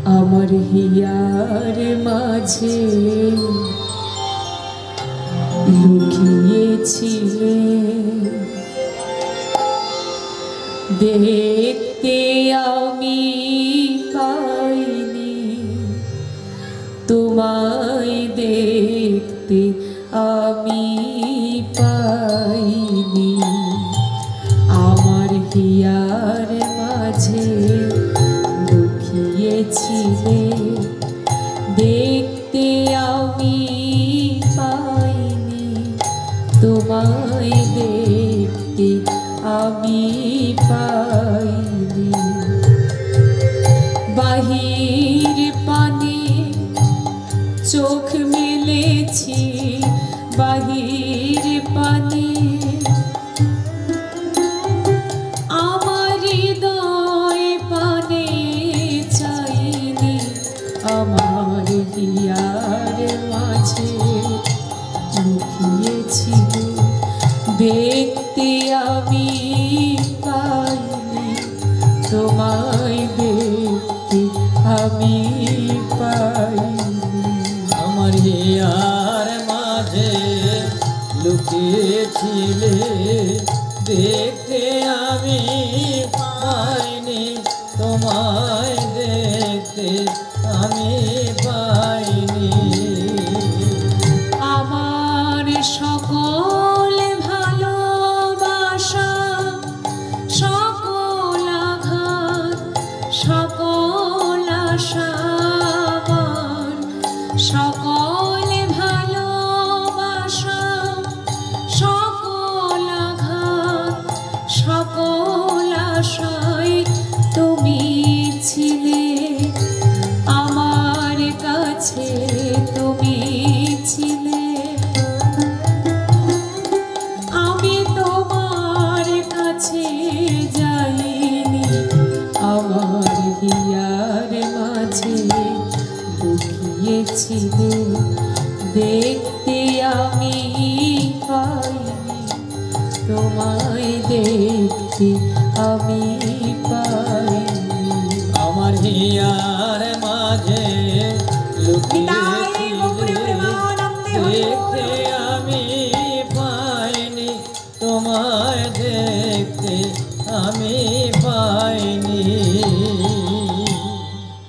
আমার হিয়ার মাঝে লুকিয়েছিলে, দেখতে আমি পাইনি, তোমায় দেখতে আমি পাইনি। আমার হিয়ার মাঝে লুকিয়েছিলে, দেখতে আমি পাইনি, তোমায় দেখতে আমি পাইনি। বাহির পানে চোখ মেলেছি, বাহির পানে আমার হৃদয় পানে চাইনি। আমার হিয়ার মাঝে লুকিয়েছিল, দেখতে আমি পাইনি, তোমায় দেখতে আমি পাইনি। আমার হিয়ার মাঝে লুকিয়েছিলে, দেখতে আমি পাইনি, তোমায় দেখতে আমি পাইনি। আমার সকল ভালোবাসা, সকল আঘাত, সকল আশা, আমার সকল ভালোবাসা, সকল আঘাত, সকল আশায় তুমি ছিলে আমার কাছে, তুমি ছিলে। আমি তোমার কাছে যাইনি, আমার হিয়ার মাঝে লুকিয়েছিলে, দেখতে আমি পাইনি, তোমায় দেখতে আমি